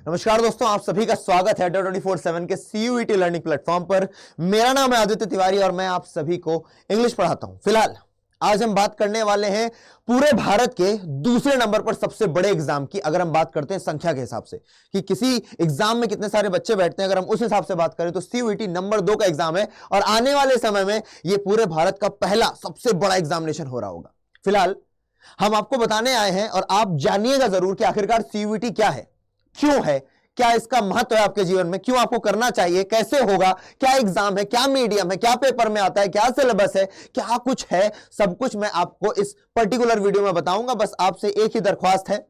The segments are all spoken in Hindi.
नमस्कार दोस्तों, आप सभी का स्वागत है 24/7 के सीयूईटी लर्निंग प्लेटफॉर्म पर। मेरा नाम है आदित्य तिवारी और मैं आप सभी को इंग्लिश पढ़ाता हूं। फिलहाल आज हम बात करने वाले हैं पूरे भारत के दूसरे नंबर पर सबसे बड़े एग्जाम की। अगर हम बात करते हैं संख्या के हिसाब से कि किसी एग्जाम में कितने सारे बच्चे बैठते हैं, अगर हम उस हिसाब से बात करें तो सीयूईटी नंबर 2 का एग्जाम है और आने वाले समय में यह पूरे भारत का पहला सबसे बड़ा एग्जामिनेशन हो रहा होगा। फिलहाल हम आपको बताने आए हैं और आप जानिएगा जरूर कि आखिरकार सीयूईटी क्या है, क्यों है, क्या इसका महत्व है आपके जीवन में, क्यों आपको करना चाहिए, कैसे होगा, क्या एग्जाम है, क्या मीडियम है, क्या पेपर में आता है, क्या सिलेबस है, क्या कुछ है, सब कुछ मैं आपको इस पर्टिकुलर वीडियो में बताऊंगा। बस आपसे एक ही दरख्वास्त है,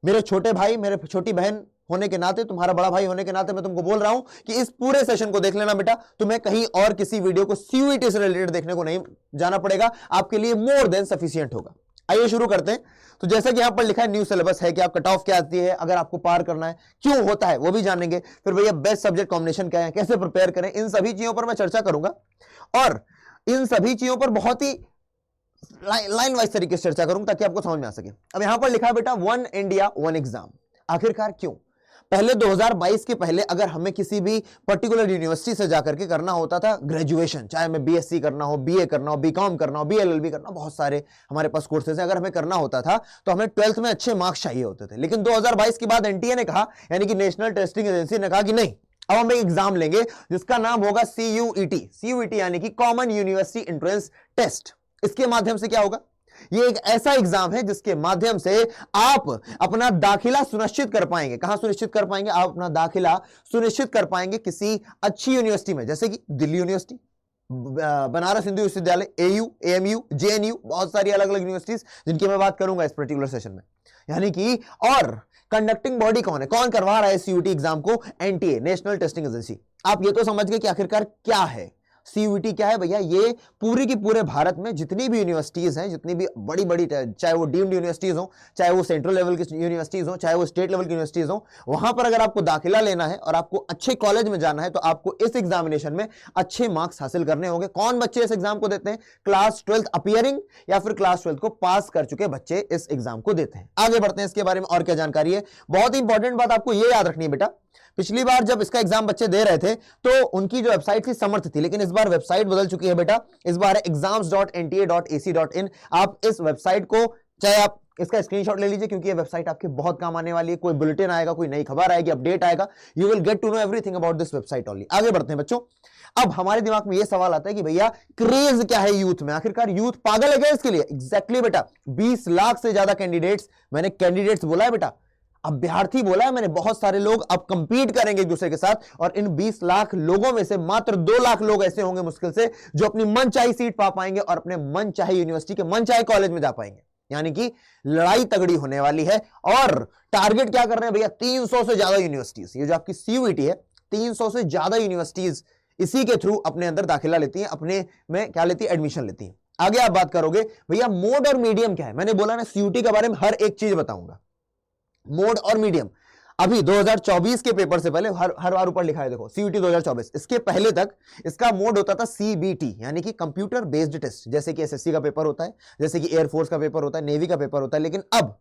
मेरे छोटे भाई, मेरे छोटी बहन होने के नाते, तुम्हारा बड़ा भाई होने के नाते मैं तुमको बोल रहा हूं कि इस पूरे सेशन को देख लेना बेटा। तुम्हें कहीं और किसी वीडियो को सीयूईटी से रिलेटेड देखने को नहीं जाना पड़ेगा, आपके लिए मोर देन सफिशिएंट होगा। आइए शुरू करते हैं। तो जैसा कि यहां पर लिखा है न्यू सिलेबस है कि आप कट ऑफ क्या आती है, अगर आपको पार करना है, क्यों होता है वो भी जानेंगे। फिर भैया बेस्ट सब्जेक्ट कॉम्बिनेशन क्या है, कैसे प्रिपेयर करें, इन सभी चीजों पर मैं चर्चा करूंगा और इन सभी चीजों पर बहुत ही लाइन वाइज तरीके से चर्चा करूंगा ताकि आपको समझ में आ सके। अब यहां पर लिखा है बेटा वन इंडिया वन एग्जाम। आखिरकार क्यों? पहले 2022 के पहले अगर हमें किसी भी पर्टिकुलर यूनिवर्सिटी से जाकर के करना होता था ग्रेजुएशन, चाहे हमें बीएससी करना हो, बीए करना हो, बीकॉम करना हो, बीएलएलबी करना हो, बहुत सारे हमारे पास कोर्सेज हैं, अगर हमें करना होता था तो हमें 12th में अच्छे मार्क्स चाहिए होते थे। लेकिन 2022 के बाद एनटीए ने कहा, यानी कि नेशनल टेस्टिंग एजेंसी ने कहा कि नहीं, अब हम एक एग्जाम लेंगे जिसका नाम होगा सीयूईटी। सीयूईटी यानी कि कॉमन यूनिवर्सिटी एंट्रेंस टेस्ट। इसके माध्यम से क्या होगा? ये एक ऐसा एग्जाम है जिसके माध्यम से आप अपना दाखिला सुनिश्चित कर पाएंगे। कहां सुनिश्चित कर पाएंगे? आप अपना दाखिला सुनिश्चित कर पाएंगे किसी अच्छी यूनिवर्सिटी में, जैसे कि दिल्ली यूनिवर्सिटी, बनारस हिंदू विश्वविद्यालय, एयू, एएमयू, जेएनयू, बहुत सारी अलग अलग यूनिवर्सिटीज जिनकी मैं बात करूंगा इस पर्टिकुलर सेशन में। यानी कि और कंडक्टिंग बॉडी कौन है, कौन करवा रहा है सीयूईटी एग्जाम को? NTA, national testing agency. आप ये तो समझ गए कि आखिरकार क्या है सीयूईटी, क्या है भैया। ये पूरी की पूरे भारत में जितनी भी यूनिवर्सिटीज हैं, जितनी भी बड़ी बड़ी, चाहे वो डीम्ड यूनिवर्सिटीज हो, चाहे वो सेंट्रल लेवल की यूनिवर्सिटीज हो, चाहे वो स्टेट लेवल की यूनिवर्सिटीज हो, वहां पर अगर आपको दाखिला लेना है और आपको अच्छे कॉलेज में जाना है तो आपको इस एग्जामिनेशन में अच्छे मार्क्स हासिल करने होंगे। कौन बच्चे इस एग्जाम को देते हैं? क्लास 12th अपियरिंग या फिर क्लास 12th को पास कर चुके बच्चे इस एग्जाम को देते हैं। आगे बढ़ते हैं, इसके बारे में और क्या जानकारी है। बहुत ही इंपॉर्टेंट बात आपको यह याद रखनी है बेटा, पिछली बार जब इसका एग्जाम बच्चे दे रहे थे तो उनकी जो वेबसाइट थी समर्थ थी, लेकिन इस बार वेबसाइट बदल चुकी है बेटा। इस बार है exams.nta.ac.in। आप इस वेबसाइट को, चाहे आप इसका स्क्रीनशॉट ले लीजिए क्योंकि ये वेबसाइट आपके बहुत काम आने वाली है। कोई बुलेटिन आएगा, कोई नई खबर आएगी, अपडेट आएगा, you will get to know everything about this website only. आगे बढ़ते हैं बच्चों। अब हमारे दिमाग में ये सवाल आता है कि भैया क्रेज क्या है यूथ में, आखिरकार यूथ पागल है क्या इसके लिए? एग्जैक्टली बेटा, 20 लाख से ज्यादा कैंडिडेट्स, मैंने कैंडिडेट्स बोला है बेटा, अभ्यर्थी बोला है मैंने, बहुत सारे लोग अब कंपीट करेंगे एक दूसरे के साथ और इन 20 लाख लोगों में से मात्र 2 लाख लोग ऐसे होंगे मुश्किल से जो अपनी मनचाही सीट पा पाएंगे और अपने मनचाही यूनिवर्सिटी के मनचाही कॉलेज में जा पाएंगे। यानी कि लड़ाई तगड़ी होने वाली है और टारगेट क्या कर रहे हैं भैया? 300 से ज्यादा यूनिवर्सिटीज। ये जो आपकी सीयूईटी है, 300 से ज्यादा यूनिवर्सिटीज इसी के थ्रू अपने अंदर दाखिला लेती हैं, अपने में क्या लेती है? एडमिशन लेती हैं। आगे आप बात करोगे भैया मोड और मीडियम क्या है। मैंने बोला ना सीयूईटी के बारे में हर एक चीज बताऊंगा, मोड और मीडियम। अभी 2024 के पेपर से पहले हर बार ऊपर लिखा है देखो सीयूईटी 2024, इसके पहले तक इसका मोड होता था सीबीटी यानी कि कंप्यूटर बेस्ड टेस्ट, जैसे कि एसएससी का पेपर होता है, जैसे कि एयरफोर्स का पेपर होता है, नेवी का पेपर होता है। लेकिन अब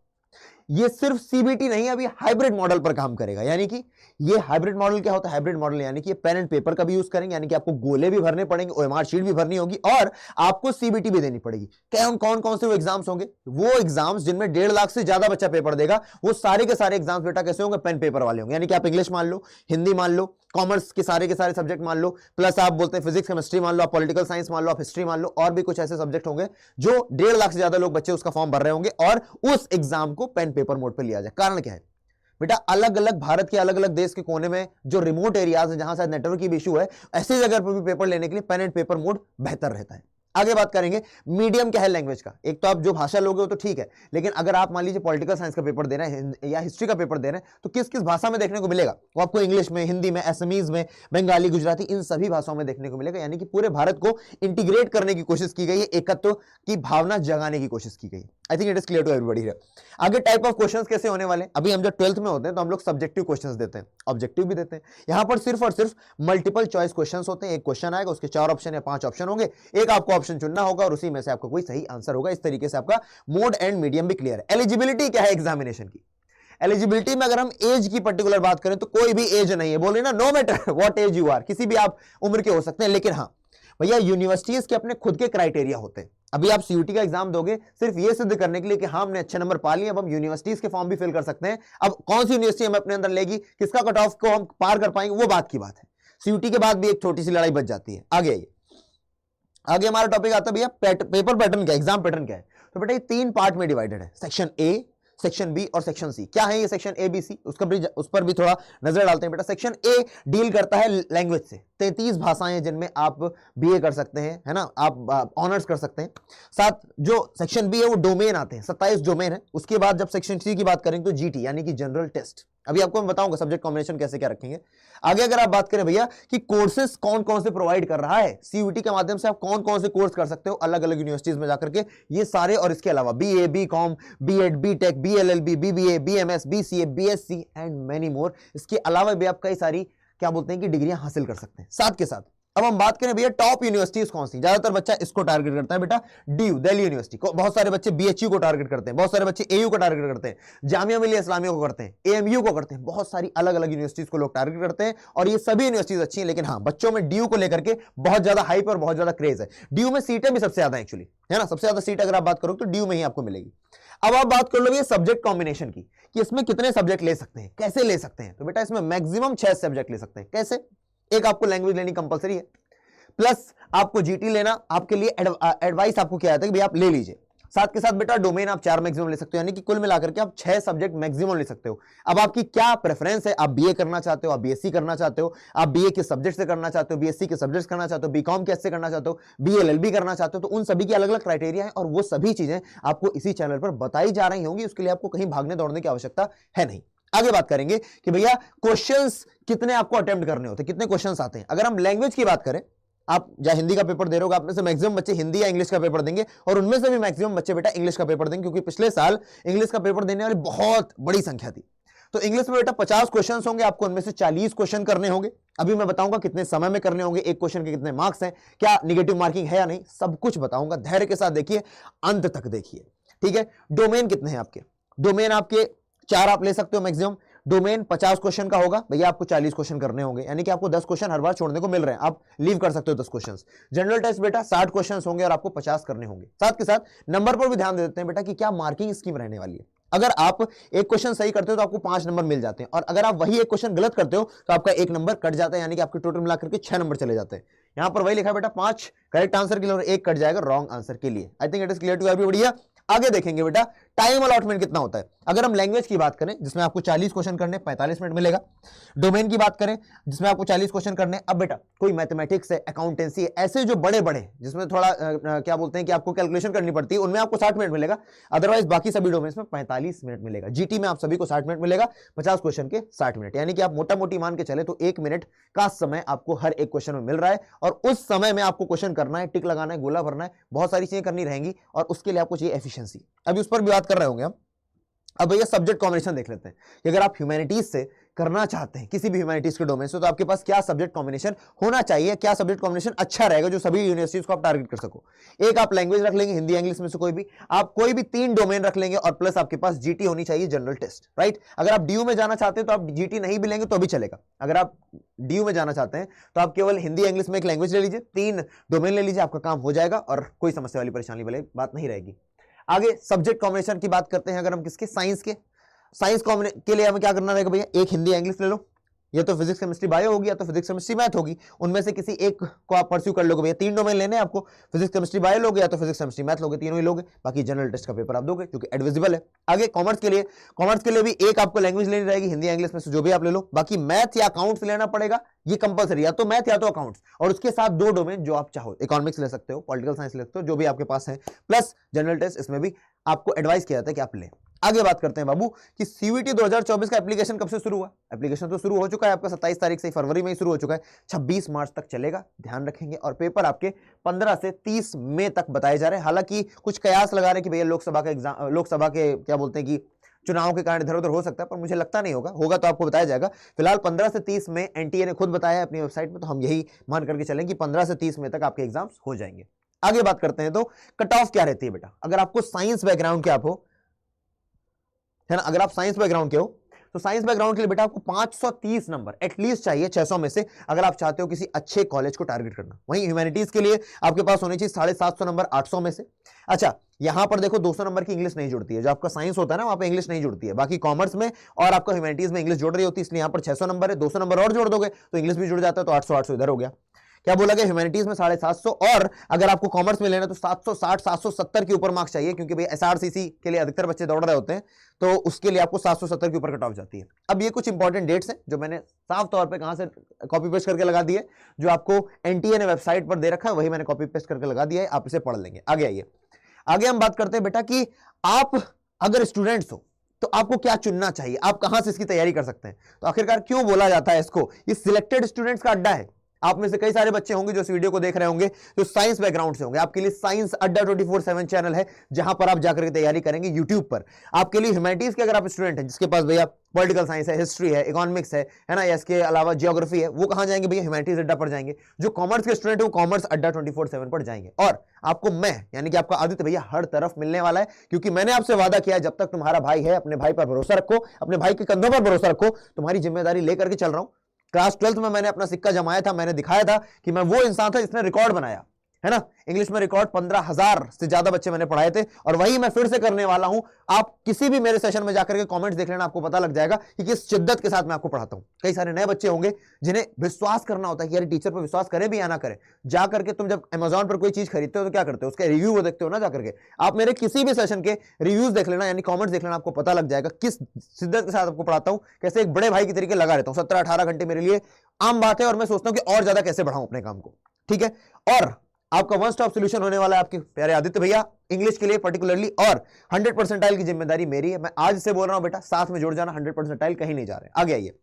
ये सिर्फ सीबीटी नहीं, अभी हाइब्रिड मॉडल पर काम करेगा। यानी कि ये हाइब्रिड मॉडल क्या होता है? हाइब्रिड मॉडल यानी कि ये पेन एंड पेपर का भी यूज करेंगे, यानी कि आपको गोले भी भरने पड़ेंगे, ओएमआर शीट भी भरनी होगी और आपको सीबीटी भी देनी पड़ेगी। कौन कौन से वो एग्जाम्स होंगे? वो एग्जाम्स जिनमें 1.5 लाख से ज्यादा बच्चा पेपर देगा, वो सारे के सारे एग्जाम्स बेटा कैसे होंगे? पेन पेपर वाले होंगे। यानी कि आप इंग्लिश मान लो, हिंदी मान लो, कॉमर्स के सारे सब्जेक्ट मान लो, प्लस आप बोलते हैं फिजिक्स केमिस्ट्री मान लो, आप पॉलिटिकल साइंस मान लो, आप हिस्ट्री मान लो, और भी कुछ ऐसे सब्जेक्ट होंगे जो 1.5 लाख से ज्यादा लोग बच्चे उसका फॉर्म भर रहे होंगे और उस एग्जाम को पेन पेपर मोड पे लिया जाए। कारण क्या है बेटा? अलग अलग भारत के अलग अलग देश के कोने में जो रिमोट एरियाज है, जहां शायद नेटवर्क की भी इशू है, ऐसी जगह पर भी पेपर लेने के लिए पेन एंड पेपर मोड बेहतर रहता है। आगे बात करेंगे मीडियम क्या है लैंग्वेज का। एक तो आप जो भाषा लोगे वो तो ठीक है, लेकिन अगर आप मान लीजिए पॉलिटिकल साइंस का पेपर दे रहे हैं या हिस्ट्री का पेपर दे रहे हैं तो किस किस भाषा में देखने को मिलेगा? वो आपको इंग्लिश में, हिंदी में, असमीज में, बंगाली, गुजराती, इन सभी भाषाओं में देखने को मिलेगा। यानी कि पूरे भारत को इंटीग्रेट करने की कोशिश की गई है, एकत्व की भावना जगाने की कोशिश की गई है। I think it is clear to everybody here. आगे टाइप ऑफ क्वेश्चंस कैसे होने वाले? अभी हम जब 12th में होते हैं तो हम लोग सब्जेक्टिव क्वेश्चंस देते हैं, ऑब्जेक्टिव भी देते हैं। यहां पर सिर्फ और सिर्फ मल्टीपल चॉइस क्वेश्चंस होते हैं। एक क्वेश्चन आएगा, उसके 4 ऑप्शन या 5 ऑप्शन होंगे, एक आपको ऑप्शन चुनना होगा और उसी में से आपको कोई सही आंसर होगा। इस तरीके से आपका मोड एंड मीडियम भी क्लियर है। एलिजिबिलिटी क्या है एग्जामिनेशन की? एलिजिबिलिटी में अगर हम एज की पर्टिकुलर बात करें तो कोई भी एज नहीं है, बोल रहे ना, no matter what age you are, किसी भी आप उम्र के हो सकते हैं। लेकिन हाँ भैया, यूनिवर्सिटीज के अपने खुद के क्राइटेरिया होते हैं। अभी आप सीयूटी का एग्जाम दोगे सिर्फ ये सिद्ध करने के लिए कि हाँ हमने अच्छे नंबर पा लिए, अब हम यूनिवर्सिटीज के फॉर्म भी फिल कर सकते हैं। अब कौन सी यूनिवर्सिटी हमें अपने अंदर लेगी, किसका कट ऑफ को हम पार कर पाएंगे, वो बात की बात है। सीयूटी के बाद भी एक छोटी सी लड़ाई बच जाती है। आगे आइए, आगे हमारा टॉपिक आता है भैया पेपर पैटर्न क्या, एग्जाम पैटर्न क्या है। तो बेटा ये 3 पार्ट में डिवाइडेड है, सेक्शन ए, सेक्शन बी और सेक्शन सी। क्या है ये सेक्शन ए बी सी, उस पर भी थोड़ा नजर डालते हैं बेटा। सेक्शन ए डील करता है लैंग्वेज से, 33 भाषाएं जिनमें आप बीए कर सकते हैं, है ना, आप ऑनर्स कर सकते हैं। साथ जो सेक्शन बी है वो डोमेन आते हैं, 27 डोमेन है। उसके बाद जब सेक्शन सी की बात करेंगे तो जीटी यानी कि जनरल टेस्ट। अभी आपको मैं बताऊंगा सब्जेक्ट कॉम्बिनेशन कैसे क्या रखेंगे। आगे अगर आप बात करें भैया कि कोर्सेज कौन कौन से प्रोवाइड कर रहा है, सीयूटी के माध्यम से आप कौन कौन से कोर्स कर सकते हो अलग अलग यूनिवर्सिटीज में जाकर के, ये सारे और इसके अलावा BA, BCom, BEd, BTech, BLLB, BBA, BMS, BCA, BSc and many more. इसके अलावा भी आप कई सारी क्या बोलते हैं कि डिग्रियां हासिल कर सकते हैं। साथ के साथ अब हम बात करें भैया टॉप यूनिवर्सिटीज कौन सी, ज्यादातर बच्चा इसको टारगेट करता है बेटा, डीयू दिल्ली यूनिवर्सिटी को। बहुत सारे बच्चे बीएचयू को टारगेट करते हैं, बहुत सारे बच्चे एयू को टारगेट करते हैं, जामिया मिलिया इस्लामिया को करते हैं, एएमयू को करते हैं। बहुत सारी अलग अलग यूनिवर्सिटीज को लोग टारगेट करते हैं और ये सभी यूनिवर्सिटीज अच्छी हैं। लेकिन हाँ, बच्चों में डीयू को लेकर के बहुत ज्यादा हाइप और बहुत ज्यादा क्रेज है। डीयू में सीटें भी सबसे ज्यादा एक्चुअली, है ना, सबसे ज्यादा सीट अगर आप बात करो तो डीयू में ही आपको मिलेगी। अब आप बात कर लो ये सब्जेक्ट कॉम्बिनेशन की कि इसमें कितने सब्जेक्ट ले सकते हैं, कैसे ले सकते हैं। तो बेटा इसमें मैक्सिमम 6 सब्जेक्ट ले सकते हैं। कैसे? एक आपको लैंग्वेज लेनी कंपलसरी है, प्लस आपको जीटी लेना, आपके लिए एडवाइस आपको क्या आता है कि भाई आप ले लीजिए। साथ के साथ बेटा डोमेन आप 4 मैक्सिमम ले सकते हो, यानी कि कुल मिलाकर के आप 6 सब्जेक्ट मैक्सिमम ले सकते हो। अब आपकी क्या प्रेफरेंस है, आप बीए करना चाहते हो, आप बीएससी करना चाहते हो, आप बीए के सब्जेक्ट से करना चाहते हो, बीएससी के सब्जेक्ट्स करना चाहते हो, बीकॉम के से करना चाहते हो, बीएलएलबी करना चाहते हो, तो उन सभी की अलग अलग क्राइटेरिया है और वो सभी चीजें आपको इसी चैनल पर बताई जा रही होंगी। उसके लिए आपको कहीं भागने दौड़ने की आवश्यकता है नहीं। आगे बात करेंगे कि भैया क्वेश्चंस कितने आपको अटेम्प्ट करने होते हैं, कितने क्वेश्चंस आते हैं। अगर हम लैंग्वेज की बात करें, आप या हिंदी का पेपर दे रहे हो, आप में से मैक्सिमम बच्चे हिंदी या इंग्लिश का पेपर देंगे और उनमें से भी मैक्सिमम बच्चे बेटा इंग्लिश का पेपर देंगे, क्योंकि पिछले साल इंग्लिश का पेपर देने वाली बहुत बड़ी संख्या थी। तो इंग्लिश में बेटा 50 क्वेश्चन होंगे, आपको उनमें से 40 क्वेश्चन करने होंगे। अभी मैं बताऊंगा कितने समय में करने होंगे, एक क्वेश्चन के कितने मार्क्स हैं, क्या निगेटिव मार्किंग है या नहीं, सब कुछ बताऊंगा। धैर्य के साथ देखिए, अंत तक देखिए, ठीक है। डोमेन कितने हैं आपके, डोमेन आपके 4 आप ले सकते हो मैक्सिमम। डोमेन 50 क्वेश्चन का होगा भैया, आपको 40 क्वेश्चन करने होंगे, यानी कि आपको 10 क्वेश्चन हर बार छोड़ने को मिल रहे हैं, आप लीव कर सकते हो 10 क्वेश्चन। जनरल टेस्ट बेटा 60 क्वेश्चन होंगे और आपको 50 करने होंगे। साथ के साथ नंबर पर भी ध्यान दे देते हैं बेटा कि क्या मार्किंग स्कीम रहने वाली है। अगर आप एक क्वेश्चन सही करते हो तो आपको 5 नंबर मिल जाते हैं, और अगर आप वही एक क्वेश्चन गलत करते हो तो आपका 1 नंबर कट जाता है, यानी कि आपके टोटल मिलाकर के 6 नंबर चले जाते हैं। यहां पर वही लिखा है बेटा 5 करेक्ट आंसर के लिए और 1 कट जाएगा रॉन्ग आंसर के लिए। I think it is clear to everybody. आगे देखेंगे बेटा टाइम अलॉटमेंट कितना होता है। अगर हम लैंग्वेज की बात करें जिसमें आपको 40 क्वेश्चन करने 45 मिनट मिलेगा। डोमेन की बात करें जिसमें आपको 40 क्वेश्चन करने, अब बेटा कोई मैथमेटिक्स है, अकाउंटेंसी है, ऐसे जो बड़े बड़े जिसमें थोड़ा क्या बोलते हैं कि आपको कैलकुलेशन करनी पड़ती है, उनमें आपको 60 मिनट मिलेगा। अदरवाइज बाकी सभी डोमेन्स में 45 मिनट मिलेगा। जीटी में आप सभी को 60 मिनट मिलेगा, 50 क्वेश्चन के 60 मिनट, यानी कि आप मोटा मोटी मान के चले तो 1 मिनट का समय आपको हर एक क्वेश्चन में मिल रहा है, और उस समय में आपको क्वेश्चन करना है, टिक लगाना है, गोला भरना है, बहुत सारी चीजें करनी रहेंगी, और उसके लिए आपको चाहिए एफिशिएंसी। अभी उस पर भी बात कर रहे होंगे हम। अब भैया सब्जेक्ट कॉम्बिनेशन देख लेते हैं कि अगर आप ह्यूमैनिटीज से करना चाहते हैं, किसी भी ह्यूमैनिटीज के डोमेन से, तो आपके पास क्या सब्जेक्ट कॉम्बिनेशन होना चाहिए, क्या सब्जेक्ट कॉम्बिनेशन अच्छा रहेगा जो सभी यूनिवर्सिटीज को आप टारगेट कर सको। एक आप लैंग्वेज रख लेंगे, हिंदी इंग्लिश में से कोई भी, आप कोई भी 3 डोमेन रख लेंगे, और प्लस आपके पास जीटी होनी चाहिए, जनरल टेस्ट, राइट। अगर आप डीयू में जाना चाहते हैं तो आप जीटी नहीं भी लेंगे तो भी चलेगा। अगर आप डीयू में जाना चाहते हैं तो आप केवल हिंदी इंग्लिश में एक लैंग्वेज ले लीजिए, 3 डोमेन ले लीजिए, आपका काम हो जाएगा और कोई समस्या वाली परेशानी वाली बात नहीं रहेगी। आगे सब्जेक्ट कॉम्बिनेशन की बात करते हैं। अगर हम किसके, साइंस के, साइंस के लिए हमें क्या करना रहेगा भैया, एक हिंदी इंग्लिश ले लो, या तो फिजिक्स केमिस्ट्री बायो होगी, या तो फिजिक्स केमिस्ट्री मैथ होगी, उनमें से किसी एक को आप परस्यू कर लोगे भैया। 3 डोमेन लेने हैं आपको, फिजिक्स केमिस्ट्री बायो लोगे या तो फिजिक्स केमिस्ट्री मैथ लोगे, तीनों ही लोगे, बाकी जनरल टेस्ट का पेपर आप दोगे क्योंकि एडविजिबल है। आगे कॉमर्स के लिए भी एक आपको लैंग्वेज लेनी रहेगी, हिंदी इंग्लिश में से जो भी आप ले लो, बाकी मैथ या अकाउंट्स लेना पड़ेगा, ये कंपलसरी, या तो मैथ या तो अकाउंट्स, और उसके साथ 2 डोमेन जो आप चाहो, इकोनॉमिक्स ले सकते हो, पॉलिटिकल साइंस ले सकते हो, जो भी आपके पास है, प्लस जनरल टेस्ट, इसमें भी आपको एडवाइस किया जाता है कि आप लें। आगे बात करते हैं बाबू कि सीयूईटी 2024 का एप्लीकेशन कब से शुरू हुआ। एप्लीकेशन तो शुरू हो चुका है आपका 27 तारीख से, फरवरी में ही शुरू हो चुका है, 26 मार्च तक चलेगा, ध्यान रखेंगे। और पेपर आपके 15 से 30 मई तक बताए जा रहे हैं। हालांकि कुछ कयास लगा रहे हैं कि भैया लोकसभा का एग्जाम, लोकसभा के क्या बोलते हैं कि चुनाव के कारण इधर उधर हो सकता है, पर मुझे लगता नहीं होगा तो आपको बताया जाएगा। फिलहाल 15 से 30 में एनटीए ने खुद बताया है अपनी वेबसाइट में, तो हम यही मान करके चलेंगे कि 15 से 30 मई तक आपके एग्जाम्स हो जाएंगे। आगे बात करते हैं तो कट ऑफ क्या रहती है बेटा। अगर आपको साइंस बैकग्राउंड के आप हो, है ना। अगर आप साइंस बैकग्राउंड के हो तो साइंस बैकग्राउंड के लिए बेटा आपको 530 नंबर एटलीस्ट चाहिए 600 में से, अगर आप चाहते हो किसी अच्छे कॉलेज को टारगेट करना। वहीं ह्यूमैनिटीज के लिए आपके पास होने चाहिए 750 नंबर 800 में से। अच्छा, यहां पर देखो 200 नंबर की इंग्लिश नहीं जुड़ती है, जो आपका साइंस होता है ना वहां पे इंग्लिश नहीं जुड़ती है, बाकी कॉमर्स में और आपका ह्यूमैनिटीज में इंग्लिश जुड़ रही होती है, इसलिए यहां पर 600 नंबर है, 200 नंबर और जोड़ दोगे तो इंग्लिश भी जुड़ जाता है, तो 800 800 इधर हो गया। क्या बोला गया, ह्यूमैनिटीज में 750, और अगर आपको कॉमर्स में लेना तो 760 770 के ऊपर मार्क्स चाहिए, क्योंकि भाई एसआरसीसी के लिए अधिकतर बच्चे दौड़ रहे होते हैं, तो उसके लिए आपको 770 के ऊपर कट ऑफ जाती है। अब ये कुछ इंपॉर्टेंट डेट्स हैं जो मैंने साफ तौर पे कहां से कॉपी पेस्ट करके लगा दिए, जो आपको एनटीए ने वेबसाइट पर दे रखा है, वही मैंने कॉपी पेस्ट करके लगा दिया है, आप इसे पढ़ लेंगे। आगे आइए, आगे हम बात करते हैं बेटा कि आप अगर स्टूडेंट्स हो तो आपको क्या चुनना चाहिए, आप कहां से इसकी तैयारी कर सकते हैं। तो आखिरकार क्यों बोला जाता है इसको, ये सिलेक्टेड स्टूडेंट्स का अड्डा है। आप में से कई सारे बच्चे होंगे जो इस वीडियो को देख रहे होंगे जो साइंस बैकग्राउंड से होंगे, आपके लिए साइंस अड्डा 24/7 चैनल है, जहां पर आप जाकर के तैयारी करेंगे यूट्यूब पर। आपके लिए ह्यूमैनिटीज के अगर आप स्टूडेंट हैं, जिसके पास भैया पॉलिटिकल साइंस है, हिस्ट्री है, इकोनॉमिक्स है ना, या इसके अलावा जियोग्राफी है, वो कहां जाएंगे भैया, ह्यूमैनिटीज अड्डा पर जाएंगे। जो कॉमर्स के स्टूडेंट है वो कॉमर्स अड्डा 24/7 पर जाएंगे। और आपको मैं यानी कि आपका आदित्य भैया हर तरफ मिलने वाला है, क्योंकि मैंने आपसे वादा किया, जब तक तुम्हारा भाई है अपने भाई पर भरोसा रखो, अपने भाई के कंधों पर भरोसा रखो, तुम्हारी जिम्मेदारी लेकर के चल रहा हूं। क्लास 12th में मैंने अपना सिक्का जमाया था, मैंने दिखाया था कि मैं वो इंसान था जिसने रिकॉर्ड बनाया है ना। इंग्लिश में रिकॉर्ड 15,000 से ज्यादा बच्चे मैंने पढ़ाए थे, और वही मैं फिर से करने वाला हूं। आप किसी भी मेरे सेशन में जाकर के कमेंट्स देख लेना, आपको पता लग जाएगा कि किस शिद्दत के साथ मैं आपको पढ़ाता हूं। कई सारे नए बच्चे होंगे जिन्हें विश्वास करना होता है कि यार टीचर पर विश्वास करें भी या ना करें। जाकर के तुम जब अमेजॉन पर कोई चीज खरीदते हो तो क्या करते हो, उसके रिव्यू देखते हो ना, जाकर के आप मेरे किसी भी सेशन के रिव्यूज देख लेना, यानी कॉमेंट्स देख लेना, आपको पता लग जाएगा किस शिद्दत के साथ आपको पढ़ाता हूं, कैसे एक बड़े भाई के तरीके लगा रहता हूं। 17-18 घंटे मेरे लिए आम बात है, और मैं सोचता हूं कि और ज्यादा कैसे बढ़ाऊं अपने काम को, ठीक है। और आपका वन स्टॉप सॉल्यूशन होने वाला है आपके प्यारे आदित्य भैया इंग्लिश के लिए पर्टिकुलरली, और 100 परसेंटाइल की जिम्मेदारी मेरी है। मैं आज से बोल रहा हूं बेटा, साथ में जुड़ जाना, 100 परसेंटाइल कहीं नहीं जा रहे। आगे आइए,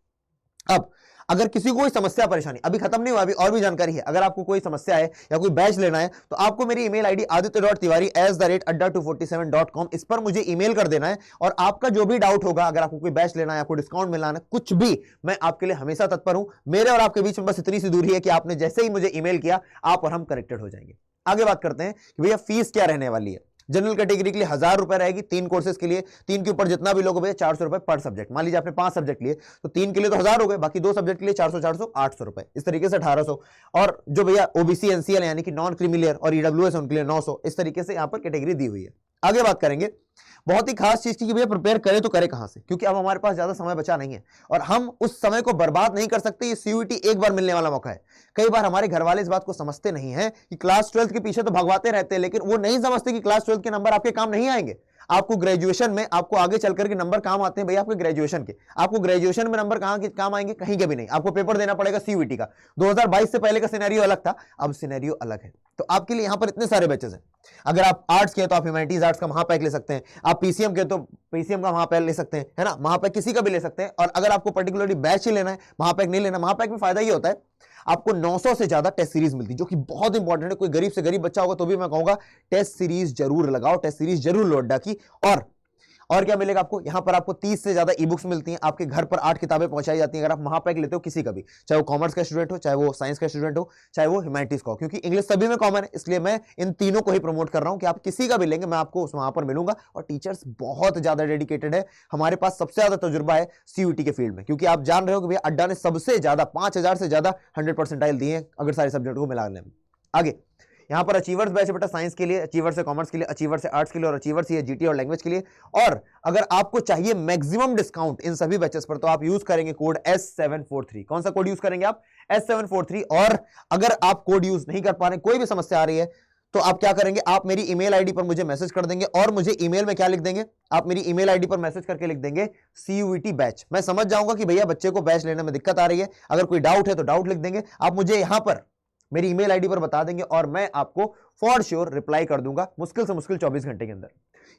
अब अगर किसी को कोई समस्या परेशानी अभी खत्म नहीं हुआ, अभी और भी जानकारी है, अगर आपको कोई समस्या है या कोई बैच लेना है तो आपको मेरी ईमेल आईडी aditya.tiwari@adda247.com, इस पर मुझे ईमेल कर देना है, और आपका जो भी डाउट होगा, अगर आपको कोई बैच लेना है, आपको डिस्काउंट मिलना है, कुछ भी, मैं आपके लिए हमेशा तत्पर हूं। मेरे और आपके बीच में बस इतनी सी दूरी है कि आपने जैसे ही मुझे ईमेल किया, आप और हम कनेक्टेड हो जाएंगे। आगे बात करते हैं कि भैया फीस क्या रहने वाली है। जनरल कैटेगरी के लिए 1000 रुपए रहेगी, 3 कोर्सेज के लिए, 3 के ऊपर जितना भी लोग भैया 400 रुपए पर सब्जेक्ट। मान लीजिए आपने 5 सब्जेक्ट लिए तो 3 के लिए तो 1000 हो गए, बाकी 2 सब्जेक्ट के लिए 400 400 800 रुपए, इस तरीके से 1800। और जो भैया ओबीसी एनसीएल यानी कि नॉन क्रीमिलियर और ईडब्ल्यूएस उनके लिए 900, इस तरीके से यहां पर कैटेगरी दी हुई है। आगे बात करेंगे बहुत ही खास चीज की, भैया प्रिपेयर करें तो करें कहां से, क्योंकि अब हमारे पास ज्यादा समय बचा नहीं है, और हम उस समय को बर्बाद नहीं कर सकते। ये सीयूईटी एक बार मिलने वाला मौका है। कई बार हमारे घर वाले इस बात को समझते नहीं है कि क्लास 12th के पीछे तो भगवाते रहते हैं, लेकिन वो नहीं समझते कि क्लास 12th के नंबर आपके काम नहीं आएंगे। आपको ग्रेजुएशन में, आपको आगे चल करके नंबर काम आते हैं भैया आपके ग्रेजुएशन के। आपको ग्रेजुएशन में नंबर कहां के काम आएंगे, कहीं के भी नहीं। आपको पेपर देना पड़ेगा सीयूईटी का। 2022 से पहले का सिनेरियो अलग था, अब सिनेरियो अलग है। तो आपके लिए यहां पर इतने सारे बैचेस हैं। अगर आप आर्ट्स के तो आप ह्यूमैनिटीज आर्ट्स का महापैक ले सकते हैं, आप पीसीएम के तो पीसीएम का महापैक ले सकते हैं, है ना, महापैक किसी का भी ले सकते हैं। और अगर आपको पर्टिकुलरली बैच ही लेना है, महापैक नहीं लेना, महापैक में फायदा ये होता है आपको 900 से ज्यादा टेस्ट सीरीज मिलती है, जो कि बहुत इंपॉर्टेंट है। कोई गरीब से गरीब बच्चा होगा तो भी मैं कहूंगा टेस्ट सीरीज जरूर लगाओ, टेस्ट सीरीज जरूर लो अड्डा की। और क्या मिलेगा आपको, यहां पर आपको 30 से ज्यादा ई बुक्स मिलती हैं, आपके घर पर 8 किताबें पहुंचाई जाती हैं। अगर आप महापैक लेते हो किसी का भी, चाहे वो कॉमर्स का स्टूडेंट हो, चाहे वो साइंस का स्टूडेंट हो, चाहे वो ह्यूमैनिटीज का हो, क्योंकि इंग्लिश सभी में कॉमन है, इसलिए मैं इन तीनों को ही प्रमोट कर रहा हूं कि आप किसी का भी लेंगे मैं आपको वहां पर मिलूंगा। और टीचर्स बहुत ज्यादा डेडिकेटेड है, हमारे पास सबसे ज्यादा तजुर्बा है सीयूईटी के फील्ड में, क्योंकि आप जान रहे हो कि भैया अड्डा ने सबसे ज्यादा 5000 से ज्यादा 100 परसेंटाइल दिए हैं अगर सारे सब्जेक्ट को मिलाने में। आगे यहां पर अचीवर्स बैच है बेटा, साइंस के लिए, अचीवर्स है कॉमर्स के लिए, अचीवर्स है आर्ट्स के लिए, और अचीवर्स ही है जीटी और लैंग्वेज के लिए। और अगर आपको चाहिए मैक्सिमम डिस्काउंट इन सभी बैचेस पर तो आप यूज करेंगे कोड S743। कौन सा कोड यूज करेंगे आप, S743। और अगर आप कोड यूज नहीं कर पा रहे, कोई भी समस्या आ रही है, तो आप क्या करेंगे, आप मेरी ईमेल आईडी पर मुझे मैसेज कर देंगे, और मुझे ईमेल में क्या लिख देंगे, आप मेरी ईमेल आईडी पर मैसेज करके लिख देंगे सीयूईटी बैच। मैं समझ जाऊंगा कि भैया बच्चे को बैच लेने में दिक्कत आ रही है। अगर कोई डाउट है तो डाउट लिख देंगे, आप मुझे यहां पर मेरी ईमेल आईडी पर बता देंगे, और मैं आपको फॉर श्योर रिप्लाई कर दूंगा मुश्किल से मुश्किल 24 घंटे के अंदर।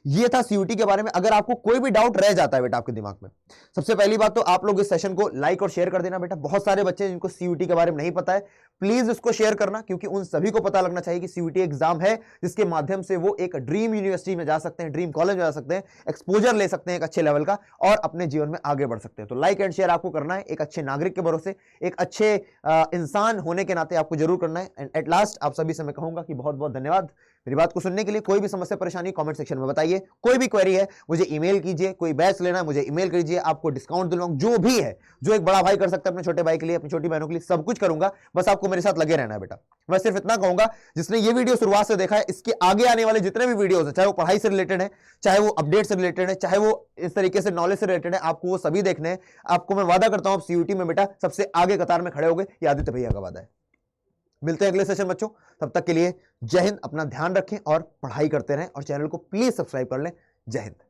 ये था सीयूईटी के बारे में। अगर आपको कोई भी डाउट रह जाता है बेटा आपके दिमाग में, सबसे पहली बात तो आप लोग इस सेशन को लाइक और शेयर कर देना बेटा। बहुत सारे बच्चे जिनको सीयूईटी के बारे में नहीं पता है, प्लीज इसको शेयर करना, क्योंकि उन सभी को पता लगना चाहिए कि सीयूईटी एग्जाम है जिसके माध्यम से वो एक ड्रीम यूनिवर्सिटी में जा सकते हैं, ड्रीम कॉलेज में जा सकते हैं, एक्सपोजर ले सकते हैं एक अच्छे लेवल का, और अपने जीवन में आगे बढ़ सकते हैं। तो लाइक एंड शेयर आपको करना है, एक अच्छे नागरिक के भरोसे, एक अच्छे इंसान होने के नाते आपको जरूर करना है। एंड एट लास्ट आप सभी से मैं कहूंगा कि बहुत बहुत धन्यवाद। मेरी बात को सुनने के लिए कोई भी समस्या परेशानी कमेंट सेक्शन में बताइए। कोई भी क्वेरी है मुझे ईमेल कीजिए, कोई बैच लेना है मुझे ईमेल कीजिए, आपको डिस्काउंट दिलवाऊंगा, जो भी है, जो एक बड़ा भाई कर सकता है अपने छोटे भाई के लिए, अपनी छोटी बहनों के लिए, सब कुछ करूंगा। बस आपको मेरे साथ लगे रहना है बेटा। मैं सिर्फ इतना कहूंगा, जिसने ये वीडियो शुरुआत से देखा है, इसके आगे आने वाले जितने भी वीडियोस हैं, चाहे वो पढ़ाई से रिलेटेड है, चाहे वो अपडेट से रिलेटेड है, चाहे वो इस तरीके से नॉलेज से रिलेटेड है, आपको वो सभी देखने हैं। आपको मैं वादा करता हूं, आप सीयूटी में बेटा सबसे आगे कतार में खड़े होगे। ये आदित्य भैया का वादा है। मिलते हैं अगले सेशन बच्चों, तब तक के लिए जय हिंद। अपना ध्यान रखें और पढ़ाई करते रहें, और चैनल को प्लीज सब्सक्राइब कर लें। जय हिंद।